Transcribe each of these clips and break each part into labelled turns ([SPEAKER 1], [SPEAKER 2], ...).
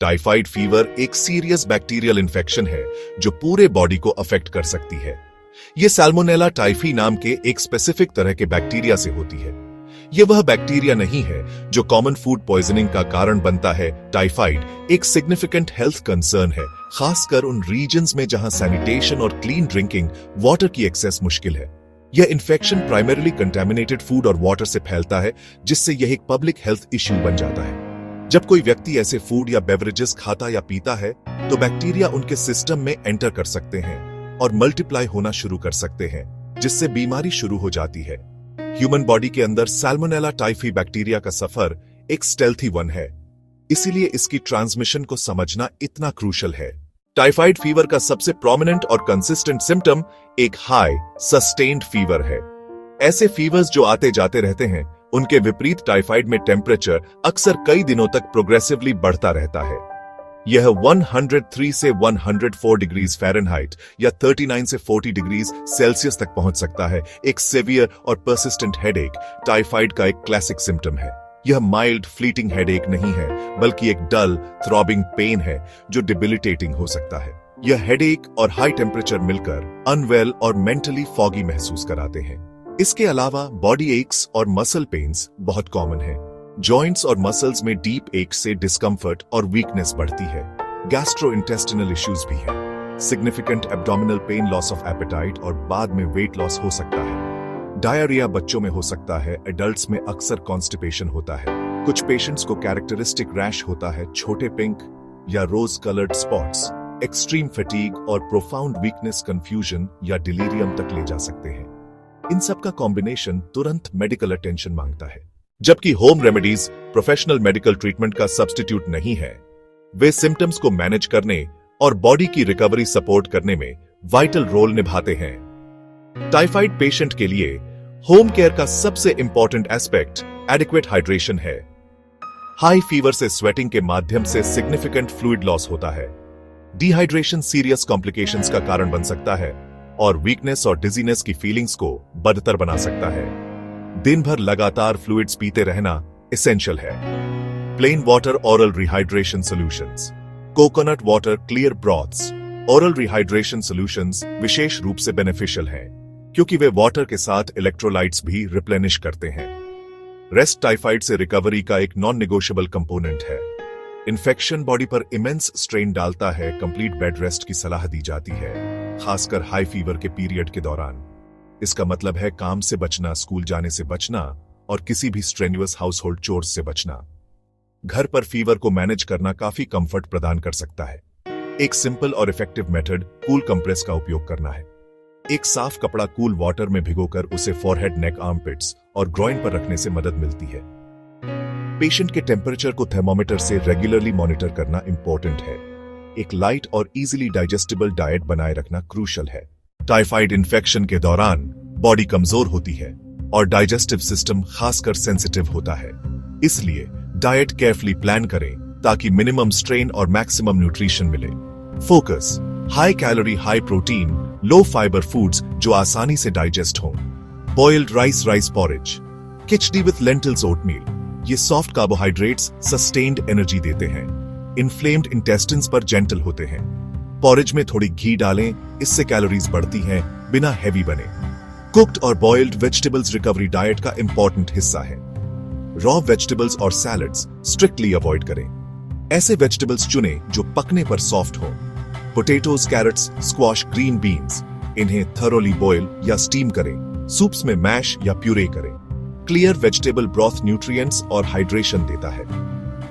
[SPEAKER 1] Typhoid fever एक serious bacterial infection है जो पूरे बॉडी को अफेक्ट कर सकती है। यह सैल्मोनेला टाइफी नाम के एक स्पेसिफिक तरह के बैक्टीरिया से होती है। यह वह बैक्टीरिया नहीं है जो कॉमन फूड पॉइजनिंग का कारण बनता है। टाइफाइड एक सिग्निफिकेंट हेल्थ कंसर्न है, खासकर उन रीजन्स में जहां सैनिटेशन और क्लीन ड्रिंकिंग वाटर की एक्सेस मुश्किल है। यह इन्फेक्शन प्राइमरीली कंटेमिनेटेड फूड और वाटर से फैलता है, जिससे यह एक पब्लिक हेल्थ इश्यू बन जाता है। जब कोई व्यक्ति ऐसे फूड या बेवरेजेस खाता या पीता है तो बैक्टीरिया उनके सिस्टम में एंटर कर सकते हैं और मल्टीप्लाई होना शुरू कर सकते हैं, जिससे बीमारी शुरू हो जाती है। ह्यूमन बॉडी के अंदर सैल्मोनेला टाइफी बैक्टीरिया का सफर एक स्टेल्थी वन है, इसीलिए इसकी ट्रांसमिशन को समझना इतना क्रूशल है। टाइफाइड फीवर का सबसे प्रोमिनेंट और कंसिस्टेंट सिम्टम एक हाई सस्टेन्ड फीवर है। ऐसे फीवर्स जो आते जाते रहते हैं, उनके विपरीत टाइफाइड में टेम्परेचर अक्सर कई दिनों तक प्रोग्रेसिवली बढ़ता रहता है। यह 103 से 104 डिग्रीज फ़ारेनहाइट या 39 से 40 डिग्रीज सेल्सियस तक पहुंच सकता है। एक सेवियर और परसिस्टेंट हेडेक टाइफाइड का एक क्लासिक सिम्टम है। यह माइल्ड फ्लीटिंग हेडेक नहीं है, बल्कि एक डल थ्रॉबिंग पेन है जो डिबिलिटेटिंग हो सकता है। यह हेडेक और हाई टेम्परेचर मिलकर अनवेल और मेंटली फॉगी महसूस कराते हैं। इसके अलावा बॉडी एक्स और मसल पेन्स बहुत कॉमन है। जॉइंट्स और मसल्स में डीप एक से डिस्कम्फर्ट और वीकनेस बढ़ती है। गैस्ट्रोइंटेस्टिनल इश्यूज भी हैं। Significant abdominal pain, loss of appetite और बाद में वेट लॉस हो सकता है। डायरिया बच्चों में हो सकता है। एडल्ट्स में अक्सर कॉन्स्टिपेशन होता है। कुछ पेशेंट्स को कैरेक्टरिस्टिक रैश होता है, छोटे पिंक या rose coloured spots. Extreme fatigue और प्रोफाउंड वीकनेस कंफ्यूजन या डिलीरियम तक ले जा सकते हैं। इन सब का कॉम्बिनेशन तुरंत मेडिकल अटेंशन मांगता है। जबकि home remedies professional medical treatment का सब्स्टिट्यूट नहीं है। वे सिम्टम्स को मैनेज करने और बॉडी की रिकवरी सपोर्ट करने में वाइटल रोल निभाते हैं। टाइफाइड पेशेंट के लिए होम केयर का सबसे इंपॉर्टेंट एस्पेक्ट एडिक्वेट हाइड्रेशन है। हाई फीवर से स्वेटिंग के माध्यम से सिग्निफिकेंट फ्लूइड लॉस होता है। डिहाइड्रेशन सीरियस कॉम्प्लिकेशंस का कारण बन सकता है और वीकनेस और डिजीनेस की फीलिंग्स को बदतर बना सकता है। दिन भर लगातार फ्लूइड्स पीते रहना एसेंशियल है। Plain water oral rehydration solutions, coconut water clear broths, oral rehydration solutions विशेष रूप से बेनिफिशियल हैं, क्योंकि वे वाटर के साथ इलेक्ट्रोलाइट्स भी रिप्लेनिश करते हैं। रेस्ट टाइफाइड से रिकवरी का एक नॉन नेगोशिएबल कंपोनेंट है। इन्फेक्शन बॉडी पर इमेंस स्ट्रेन डालता है। कंप्लीट बेड रेस्ट की सलाह दी जाती है, खासकर हाई फीवर के पीरियड के दौरान। इसका मतलब है काम से बचना, स्कूल जाने से बचना और किसी भी स्ट्रेन्युअस हाउसहोल्ड चोर्स से बचना। घर पर फीवर को मैनेज करना काफी कंफर्ट प्रदान कर सकता है। एक सिंपल और इफेक्टिव मेथड कूल कंप्रेस का उपयोग करना है। एक साफ कपड़ा कूल वाटर में भिगोकर उसे फॉरहेड, नेक, आर्मपिट्स और ग्रॉइन पर रखने से मदद मिलती है। पेशेंट के टेम्परेचर को थर्मोमीटर से रेगुलरली मॉनिटर करना इंपॉर्टेंट है। एक लाइट और इजीली डाइजेस्टेबल डाइट बनाए रखना क्रूशल है। टाइफाइड इन्फेक्शन के दौरान बॉडी कमजोर होती है और डाइजेस्टिव सिस्टम खासकर सेंसिटिव होता है। इसलिए डाइट केयरफुली प्लान करें ताकि मिनिमम स्ट्रेन और मैक्सिमम न्यूट्रिशन मिले। Focus high calorie, high protein, low fibre foods जो आसानी से डाइजेस्ट हों। Boiled rice, rice porridge, khichdi with lentils, oatmeal, ये सॉफ्ट कार्बोहाइड्रेट्स सस्टेन्ड एनर्जी देते हैं। इन्फ्लेम्ड इंटेस्टिन्स पर जेंटल होते हैं। पॉरेज में थोड़ी घी डालें, इससे कैलोरीज बढ़ती हैं, बिना हैवी बने। कुक्ड और बॉइल्ड वेजिटेबल्स रिकवरी डाइट का इंपॉर्टेंट हिस्सा है। रॉ वेजिटेबल्स और सैलड्स स्ट्रिक्टली अवॉइड करें। ऐसे वेजिटेबल्स चुनें जो पकने पर सॉफ्ट हो। Potatoes, carrots, squash, green beans, इन्हें थरोली बॉयल या स्टीम करें। सूप्स में मैश या प्यूरे करें। क्लियर वेजिटेबल ब्रॉथ न्यूट्रिएंट्स और हाइड्रेशन देता है।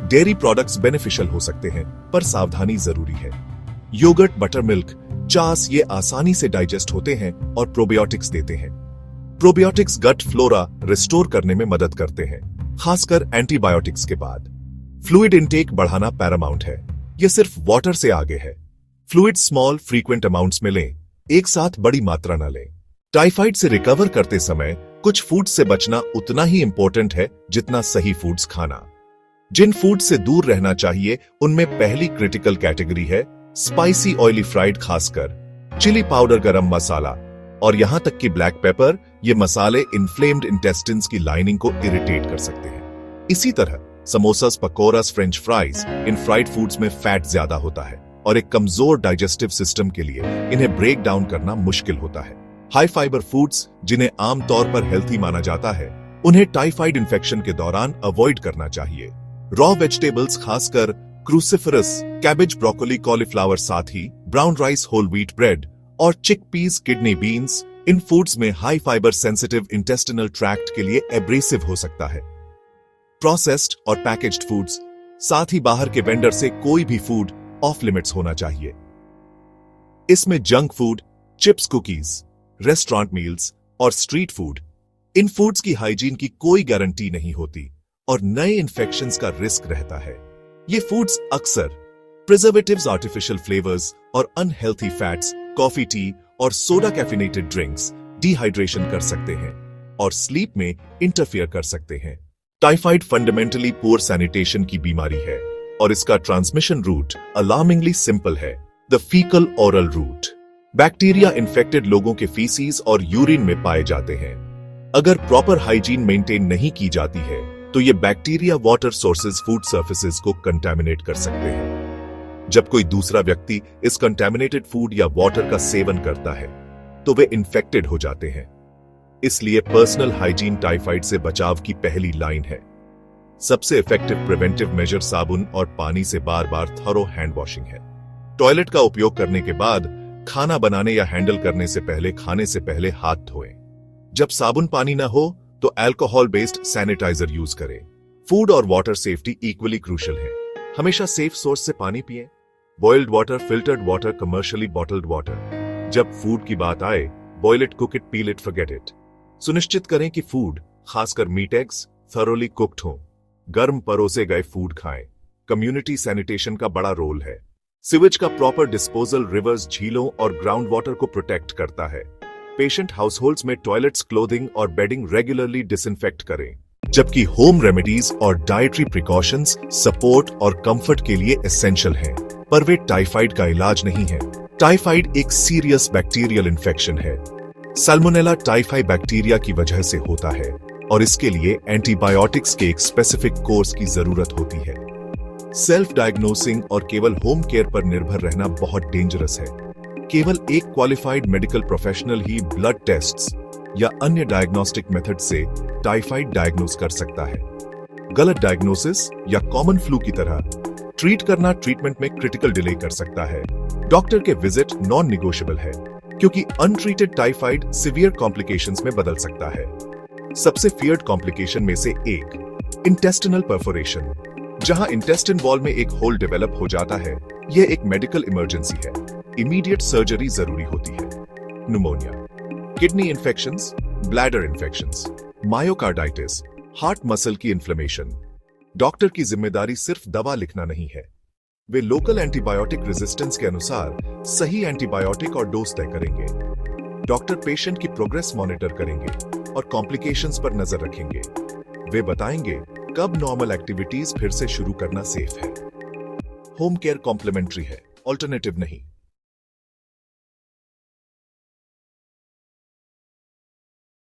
[SPEAKER 1] डेयरी प्रोडक्ट्स बेनिफिशियल हो सकते हैं, पर सावधानी जरूरी है। योगर्ट, बटर मिल्क, चास ये आसानी से डाइजेस्ट होते हैं और प्रोबायोटिक्स देते हैं। प्रोबायोटिक्स गट फ्लोरा रिस्टोर करने में मदद करते हैं, खासकर एंटीबायोटिक्स के बाद। फ्लूइड इनटेक बढ़ाना पैरामाउंट है। यह सिर्फ वाटर से आगे है। फ्लूइड स्मॉल फ्रीक्वेंट अमाउंट्स में लें, एक साथ बड़ी मात्रा न लें। टाइफाइड से रिकवर करते समय कुछ फूड से बचना उतना ही इंपॉर्टेंट है जितना सही फूड्स खाना। जिन फूड से दूर रहना चाहिए उनमें पहली क्रिटिकल कैटेगरी है स्पाइसी ऑयली फ्राइड, खासकर चिली पाउडर, गरम मसाला और यहां तक कि ब्लैक पेपर। ये मसाले इन्फ्लेम्ड इंटेस्टिन्स की लाइनिंग को इरिटेट कर सकते हैं। इसी तरह समोसास, पकोरास, फ्रेंच फ्राइज, इन फ्राइड फूड्स में फैट ज्यादा होता है और एक कमजोर डाइजेस्टिव सिस्टम के लिए इन्हें ब्रेक डाउन करना मुश्किल होता है। हाई फाइबर फूड्स, जिन्हें आमतौर पर हेल्थी माना जाता है, उन्हें टाइफाइड इन्फेक्शन के दौरान अवॉइड करना चाहिए। रॉ वेजिटेबल्स, खासकर क्रूसिफरस, कैबेज, ब्रोकोली, कॉलीफ्लावर, साथ ही brown rice, whole wheat bread और चिकपीस, किडनी बीन्स, इन फूड्स में high fibre sensitive intestinal tract के लिए एब्रेसिव हो सकता है। प्रोसेस्ड और पैकेज्ड फूड्स, साथ ही बाहर के वेंडर से कोई भी फूड ऑफ लिमिट्स होना चाहिए। इसमें junk food, chips, cookies, restaurant meals और स्ट्रीट फूड, इन फूड्स की हाइजीन की कोई गारंटी नहीं होती और नए इंफेक्शंस का रिस्क रहता है। ये फूड्स अक्सर प्रिजर्वेटिव्स, आर्टिफिशियल फ्लेवर्स और अनहेल्थी फैट्स, कॉफी, टी और सोडा कैफिनेटेड ड्रिंक्स डिहाइड्रेशन कर सकते हैं और स्लीप में इंटरफियर कर सकते हैं। टाइफाइड फंडामेंटली पुअर सैनिटेशन की बीमारी है और इसका ट्रांसमिशन रूट अलार्मिंगली सिंपल है, the faecal oral route. Bacteria infected लोगों के फीसीज और यूरिन में पाए जाते हैं। अगर प्रॉपर हाइजीन मेंटेन नहीं की जाती है तो ये bacteria water sources, food surfaces को कंटामिनेट कर सकते हैं। जब कोई दूसरा व्यक्ति इस कंटामिनेटेड फूड या वाटर का सेवन करता है तो वे इन्फेक्टेड हो जाते हैं। इसलिए पर्सनल हाइजीन टाइफाइड से बचाव की पहली लाइन है। सबसे इफेक्टिव प्रिवेंटिव मेजर साबुन और पानी से बार बार थरो हैंड वॉशिंग है। टॉयलेट का उपयोग करने के बाद, खाना बनाने या हैंडल करने से पहले, खाने से पहले हाथ धोएं। जब साबुन पानी ना हो तो अल्कोहल बेस्ड सैनिटाइजर यूज करें। फूड और वाटर सेफ्टी इक्वली क्रूशियल है। हमेशा सेफ सोर्स से पानी पिएं। Boiled water, filtered water, commercially bottled water. जब फूड की बात आए, boil it, cook it, peel it, forget it. सुनिश्चित करें कि फूड, खासकर मीट, एग्स, थरोली कुक्ड हो। गर्म परोसे गए फूड खाएं। कम्युनिटी सैनिटेशन का बड़ा रोल है। सीवेज का प्रॉपर डिस्पोजल रिवर्स, झीलों और ग्राउंड वाटर को प्रोटेक्ट करता है। पेशेंट हाउसहोल्ड्स में टॉयलेट्स, क्लोथिंग और बेडिंग रेगुलरली डिसइंफेक्ट करें। जबकि होम रेमेडीज और डाइटरी प्रिकॉशंस सपोर्ट और कंफर्ट के लिए एसेंशियल हैं, पर वे टाइफाइड का इलाज नहीं है। टाइफाइड एक सीरियस बैक्टीरियल इन्फेक्शन है। सैल्मोनेला टाइफाई बैक्टीरिया की वजह से होता है और इसके लिए एंटीबायोटिक्स के एक स्पेसिफिक कोर्स की जरूरत होती है। सेल्फ डायग्नोसिंग और केवल होम केयर पर निर्भर रहना बहुत डेंजरस है। केवल एक क्वालिफाइड मेडिकल प्रोफेशनल ही ब्लड टेस्ट्स या अन्य डायग्नोस्टिक मेथड से टाइफाइड डायग्नोस कर सकता है। गलत डायग्नोसिस या कॉमन फ्लू की तरह ट्रीट करना ट्रीटमेंट में क्रिटिकल डिले कर सकता है। डॉक्टर के विजिट नॉन निगोशिएबल है, क्योंकि अनट्रीटेड टाइफाइड सीवियर कॉम्प्लिकेशंस में बदल सकता है। सबसे फियर्ड कॉम्प्लिकेशन में से एक इंटेस्टिनल परफोरेशन, जहां इंटेस्टिन वॉल में एक होल डेवलप हो जाता है। यह एक मेडिकल इमरजेंसी है। इमीडिएट सर्जरी जरूरी होती है। Pneumonia, kidney infections, bladder infections, myocarditis, heart muscle की इन्फ्लेमेशन। डॉक्टर की जिम्मेदारी सिर्फ दवा लिखना नहीं है। वे लोकल एंटीबायोटिक रेजिस्टेंस के अनुसार सही एंटीबायोटिक और डोज तय करेंगे। डॉक्टर पेशेंट की प्रोग्रेस मॉनिटर करेंगे और कॉम्प्लिकेशंस पर नजर रखेंगे। वे बताएंगे कब नॉर्मल एक्टिविटीज फिर से शुरू करना सेफ है। होम केयर कॉम्प्लीमेंट्री है, ऑल्टरनेटिव नहीं।